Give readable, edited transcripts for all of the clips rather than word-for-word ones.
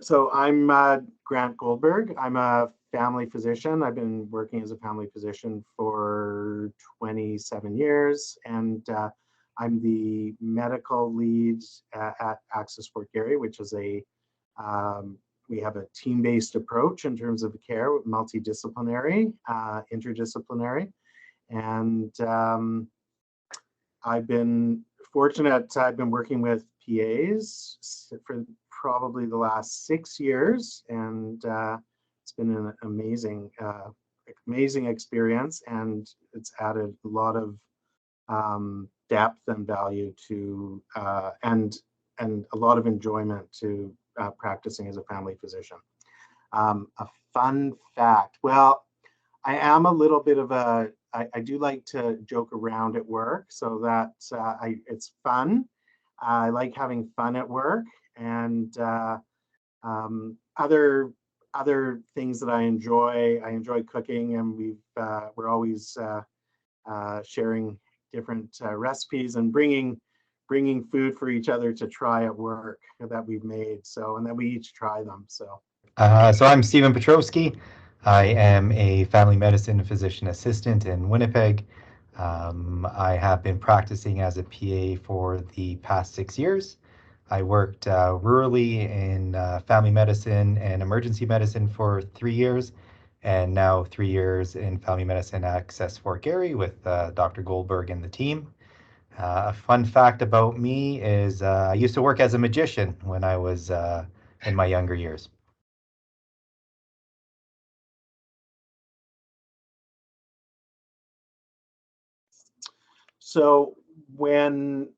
So I'm Grant Goldberg. I'm a family physician. I've been working as a family physician for 27 years, and I'm the medical lead at Access Fort Garry, which is um, we have a team-based approach in terms of care, multidisciplinary, interdisciplinary, and I've been fortunate. I've been working with PAs for probably the last 6 years, and it's been an amazing experience, and it's added a lot of depth and value to and a lot of enjoyment to practicing as a family physician. A fun fact. Well, I am a little bit of I do like to joke around at work, so that it's fun. I like having fun at work, and other things that I enjoy. I enjoy cooking, and we're always sharing different recipes and bringing food for each other to try at work that we've made. So, and then we each try them. So. So I'm Stephen Piotrowsky. I am a family medicine physician assistant in Winnipeg. I have been practicing as a PA for the past 6 years. I worked rurally in family medicine and emergency medicine for 3 years, and now 3 years in family medicine at Access Fort Garry with Dr. Goldberg and the team. A fun fact about me is I used to work as a magician when I was in my younger years. So when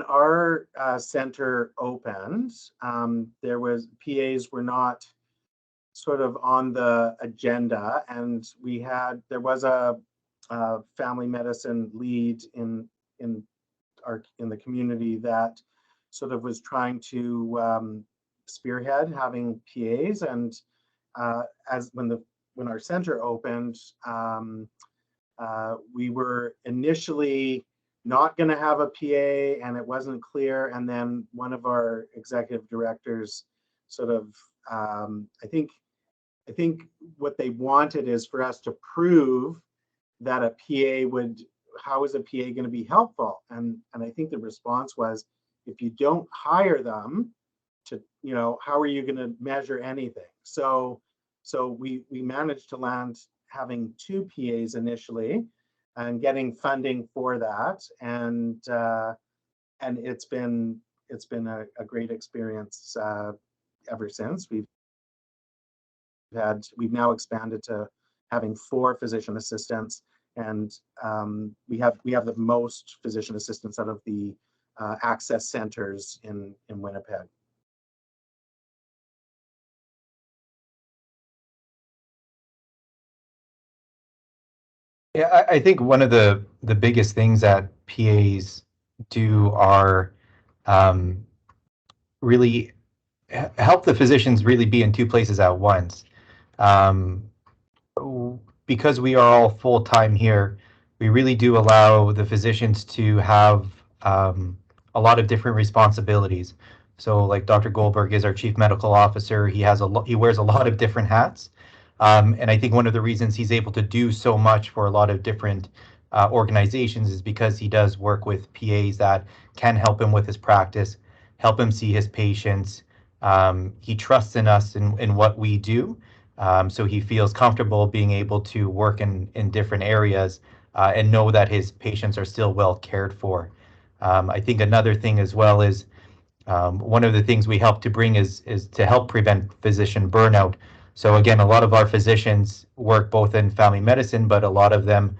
our center opened, there was PAs were not sort of on the agenda, and there was a family medicine lead in in the community that sort of was trying to spearhead having PAs, and as when our center opened, we were initially not going to have a PA, and it wasn't clear. And then one of our executive directors sort of, I think what they wanted is for us to prove that a PA would, how is a PA going to be helpful? And I think the response was, if you don't hire them to, how are you going to measure anything? So we managed to land having two PAs initially and getting funding for that. And it's been a great experience ever since. We've now expanded to having 4 physician assistants, and we have the most physician assistants out of the access centers in Winnipeg. Yeah, I think one of the biggest things that PAs do are um, really help the physicians really be in two places at once. Um, because we are all full time here, we really do allow the physicians to have a lot of different responsibilities. So, like Dr. Goldberg is our chief medical officer. He wears a lot of different hats, and I think one of the reasons he's able to do so much for a lot of different organizations is because he does work with PAs that can help him with his practice, help him see his patients. He trusts in us in what we do, so he feels comfortable being able to work in different areas and know that his patients are still well cared for. I think another thing as well is one of the things we help to bring is to help prevent physician burnout. So again, a lot of our physicians work both in family medicine, but a lot of them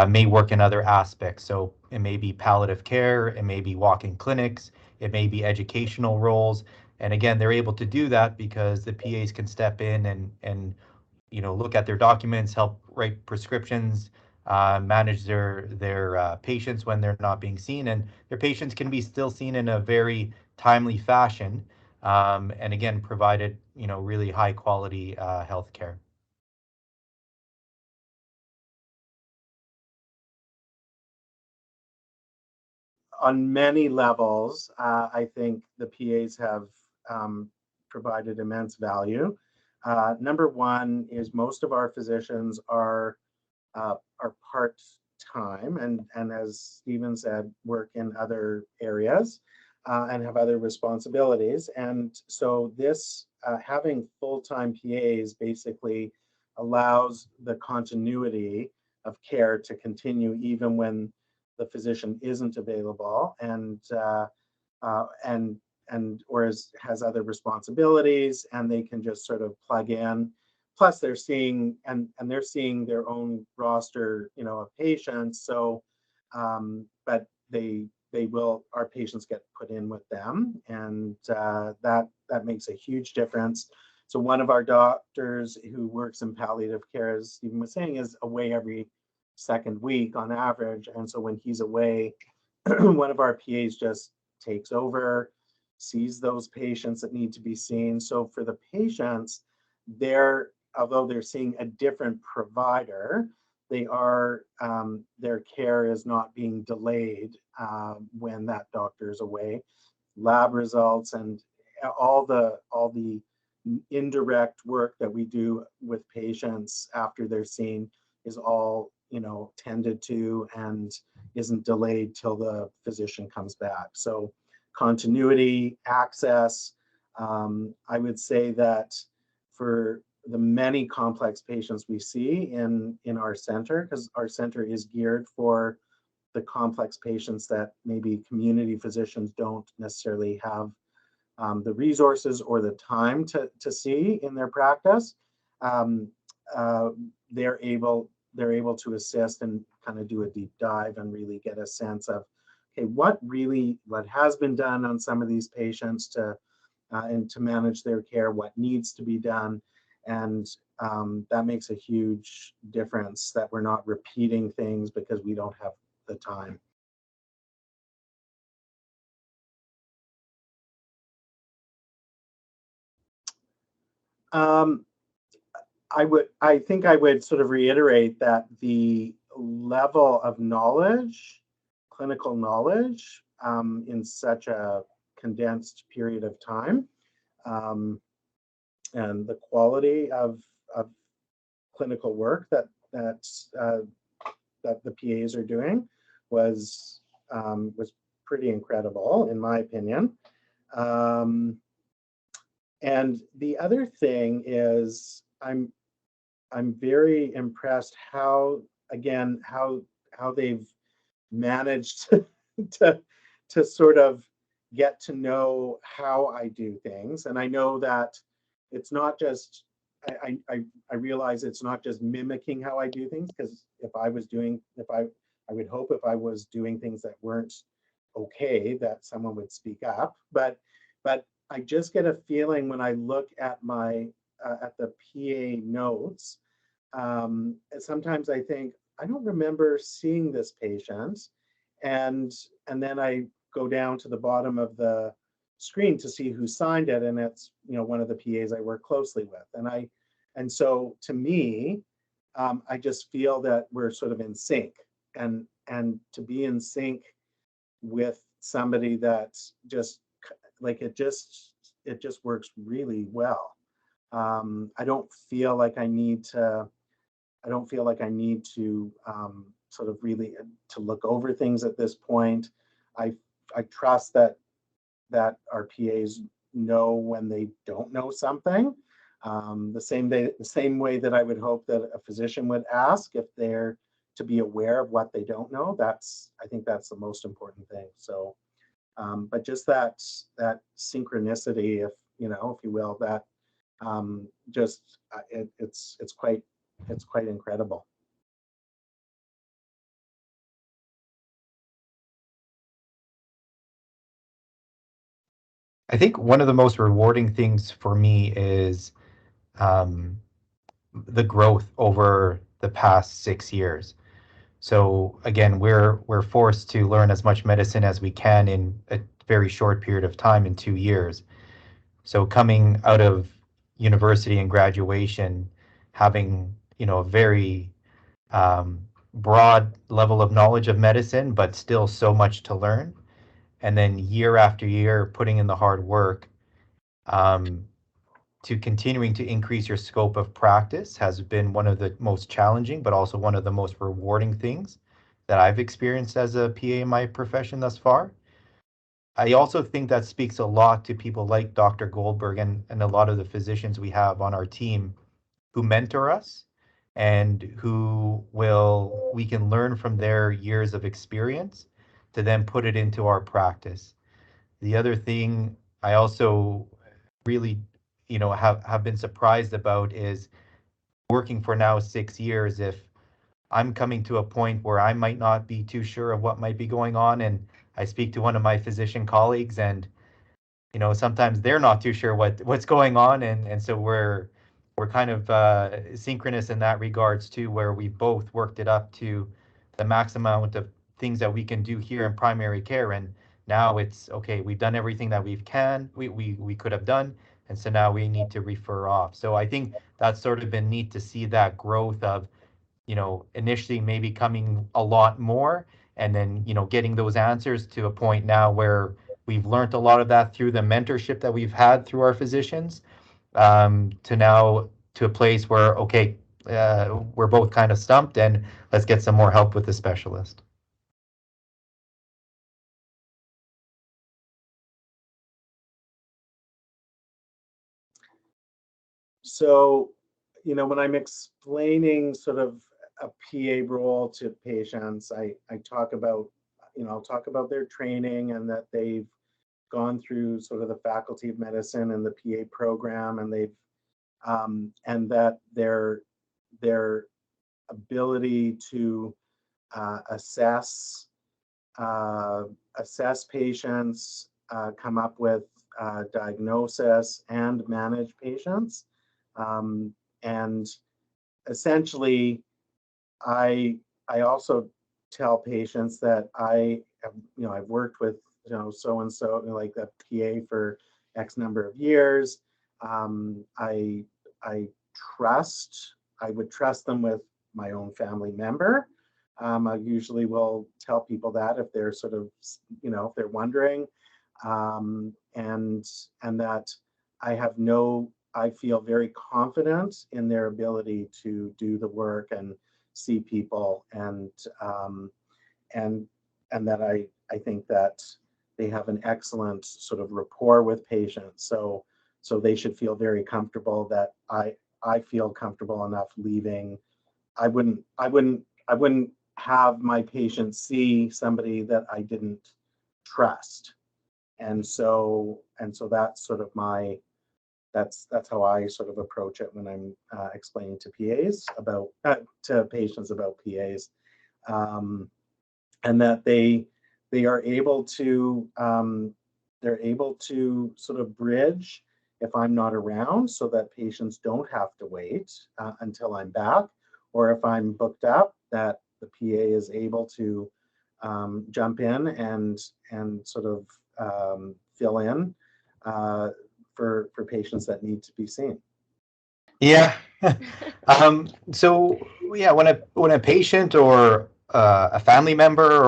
may work in other aspects. So it may be palliative care, it may be walk-in clinics, it may be educational roles. And again, they're able to do that because the PAs can step in and look at their documents, help write prescriptions, manage their patients when they're not being seen, and their patients can be still seen in a very timely fashion, and again provided really high quality health care. On many levels, I think the PAs have provided immense value. Number one is most of our physicians are part-time, and as Stephen said, work in other areas and have other responsibilities. And so this having full-time PAs basically allows the continuity of care to continue even when the physician isn't available, and or has other responsibilities, and they can just sort of plug in. Plus they're seeing they're seeing their own roster, of patients. So but they will, our patients get put in with them, and that makes a huge difference. So one of our doctors who works in palliative care, as Stephen was saying, is away every second week on average. And so when he's away, one of our PAs just takes over, sees those patients that need to be seen. So for the patients, although they're seeing a different provider, their care is not being delayed when that doctor is away. Lab results and all the indirect work that we do with patients after they're seen is all tended to and isn't delayed till the physician comes back. So continuity, access. I would say that for the many complex patients we see in our center, because our center is geared for the complex patients that maybe community physicians don't necessarily have the resources or the time to see in their practice. They're able to assist and kind of do a deep dive and really get a sense of, okay, what has been done on some of these patients and to manage their care, what needs to be done. And that makes a huge difference, that we're not repeating things because we don't have the time. I think I would sort of reiterate that the level of knowledge, clinical knowledge, in such a condensed period of time, and the quality of clinical work that the PAs are doing was pretty incredible, in my opinion. And the other thing is, I'm very impressed how they've managed to sort of get to know how I do things. And I know that it's not just, I realize it's not just mimicking how I do things, because I would hope if I was doing things that weren't okay, that someone would speak up. But I just get a feeling when I look at at the PA notes, sometimes I think, I don't remember seeing this patient, and then I go down to the bottom of the screen to see who signed it, and it's one of the PAs I work closely with, and so to me, I just feel that we're sort of in sync, and to be in sync with somebody that's just like it just works really well. I don't feel like I need to sort of really to look over things at this point. I trust that our PAs know when they don't know something. The same way that I would hope that a physician would ask if they're to be aware of what they don't know. I think that's the most important thing. So, but just that synchronicity, if you will, that it's quite incredible. I think one of the most rewarding things for me is the growth over the past 6 years. So again, we're forced to learn as much medicine as we can in a very short period of time, in 2 years. So coming out of university and graduation, having a very broad level of knowledge of medicine, but still so much to learn, and then year after year putting in the hard work, to continuing to increase your scope of practice has been one of the most challenging, but also one of the most rewarding things that I've experienced as a PA in my profession thus far. I also think that speaks a lot to people like Dr. Goldberg and a lot of the physicians we have on our team who mentor us and we can learn from their years of experience to then put it into our practice. The other thing I also really, have been surprised about is working for now 6 years. If I'm coming to a point where I might not be too sure of what might be going on, and I speak to one of my physician colleagues, and sometimes they're not too sure what's going on, and so we're kind of synchronous in that regards too, where we both worked it up to the maximum amount of things that we can do here in primary care, and now it's okay. We've done everything that we could have done, and so now we need to refer off. So I think that's sort of been neat to see that growth of initially maybe coming a lot more and then, getting those answers to a point now where we've learned a lot of that through the mentorship that we've had through our physicians, to now to a place where, okay, we're both kind of stumped and let's get some more help with the specialist. So, when I'm explaining sort of a PA role to patients, I talk about, I'll talk about their training and that they've gone through sort of the Faculty of Medicine and the PA program, and and that their ability to assess patients, come up with diagnosis, and manage patients. And essentially, I also tell patients that I've worked with so and so, like the PA for X number of years. I I I would trust them with my own family member. I usually will tell people that if they're sort of, if they're wondering, and that I feel very confident in their ability to do the work and see people, and and that I think that they have an excellent sort of rapport with patients. So they should feel very comfortable that I feel comfortable enough leaving. I wouldn't have my patients see somebody that I didn't trust. And so that's sort of that's how I sort of approach it when I'm explaining to patients about PAs, and that they are able to they're able to sort of bridge if I'm not around, so that patients don't have to wait until I'm back, or if I'm booked up, that the PA is able to jump in and sort of fill in for patients that need to be seen. Yeah. So yeah, when a patient or a family member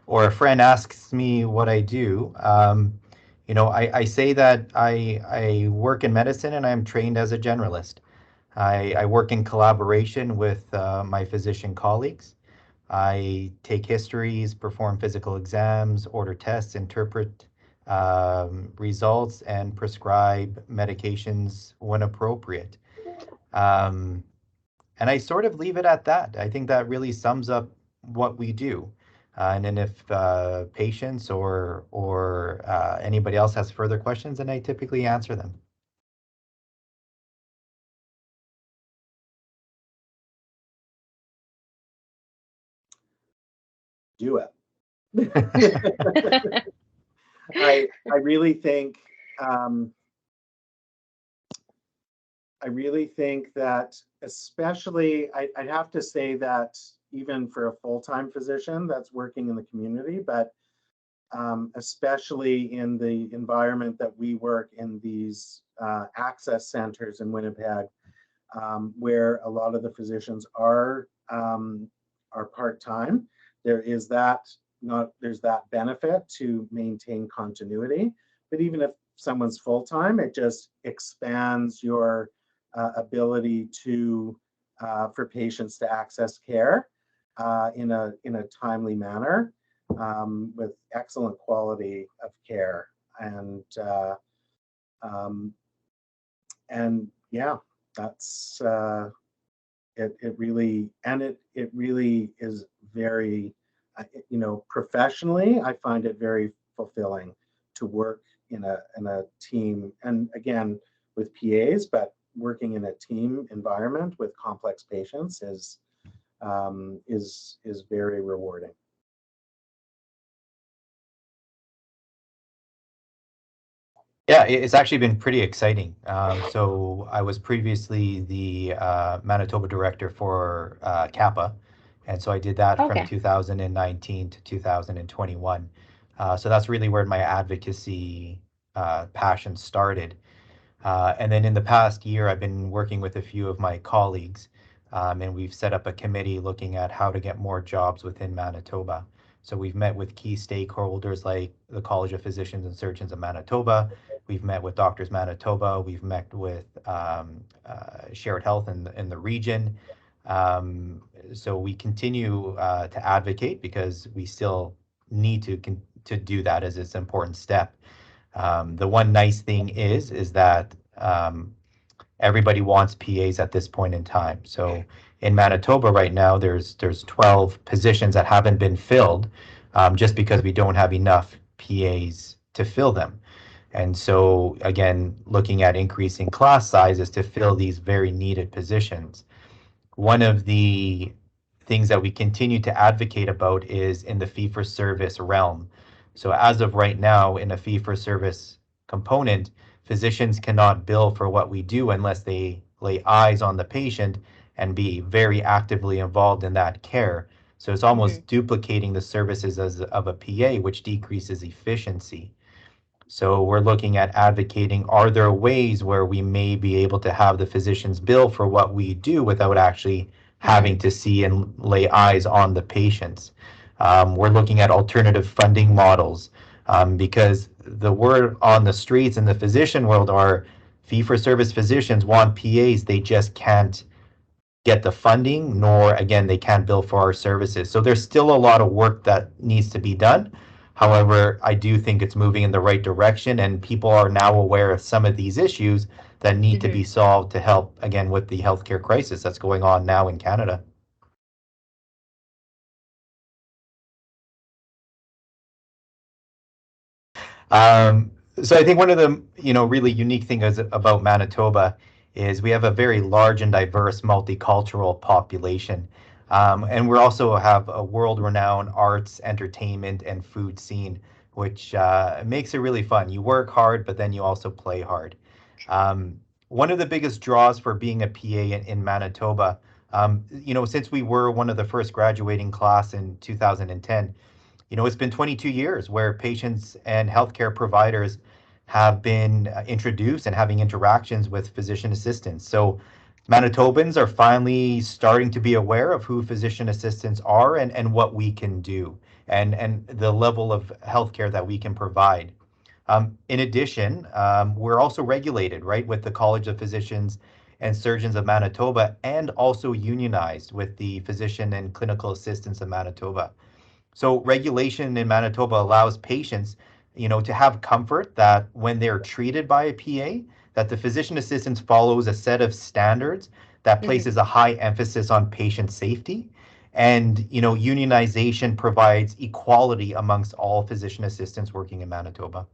or a friend asks me what I do, I say that I work in medicine and I'm trained as a generalist. I work in collaboration with my physician colleagues. I take histories, perform physical exams, order tests, interpret results, and prescribe medications when appropriate. Um, and I sort of leave it at that. I think that really sums up what we do. And then if patients or anybody else has further questions, then I typically answer them. Do it. I really think that, especially, I'd have to say that even for a full-time physician that's working in the community, but especially in the environment that we work in, these access centers in Winnipeg, where a lot of the physicians are part-time. There's that benefit to maintain continuity. But even if someone's full-time, it just expands your ability to for patients to access care in a timely manner with excellent quality of care. And yeah, that's it really, and it really is very professionally, I find it very fulfilling to work in a team, and again with PAs, but working in a team environment with complex patients is very rewarding. Yeah, it's actually been pretty exciting. So I was previously the Manitoba director for CAPA, and so I did that from Okay. 2019 to 2021. So that's really where my advocacy passion started. And then in the past year, I've been working with a few of my colleagues, and we've set up a committee looking at how to get more jobs within Manitoba. So we've met with key stakeholders like the College of Physicians and Surgeons of Manitoba. We've met with Doctors Manitoba. We've met with Shared Health in the region. So we continue to advocate because we still need to do that as it's an important step. The one nice thing is that everybody wants PAs at this point in time. So in Manitoba right now, there's 12 positions that haven't been filled just because we don't have enough PAs to fill them. And so again, looking at increasing class sizes to fill these very needed positions. One of the things that we continue to advocate about is in the fee-for-service realm. So as of right now, in a fee-for-service component, physicians cannot bill for what we do unless they lay eyes on the patient and be very actively involved in that care. So it's almost duplicating the services of a PA, which decreases efficiency. So we're looking at advocating, are there ways where we may be able to have the physicians bill for what we do without actually having to see and lay eyes on the patients? We're looking at alternative funding models because the word on the streets in the physician world are fee-for-service physicians want PAs, they just can't get the funding, nor again, they can't bill for our services. So there's still a lot of work that needs to be done. However, I do think it's moving in the right direction, and people are now aware of some of these issues that need to be solved to help, again, with the healthcare crisis that's going on now in Canada. So I think one of the really unique things about Manitoba is we have a very large and diverse multicultural population. And we also have a world-renowned arts, entertainment, and food scene, which makes it really fun. You work hard, but then you also play hard. One of the biggest draws for being a PA in Manitoba, since we were one of the first graduating class in 2010, it's been 22 years where patients and healthcare providers have been introduced and having interactions with physician assistants. So Manitobans are finally starting to be aware of who physician assistants are and what we can do and the level of healthcare that we can provide. In addition, we're also regulated, right, with the College of Physicians and Surgeons of Manitoba and also unionized with the Physician and Clinical Assistants of Manitoba. So regulation in Manitoba allows patients, to have comfort that when they're treated by a PA, that the physician assistant follows a set of standards that places a high emphasis on patient safety. And, unionization provides equality amongst all physician assistants working in Manitoba.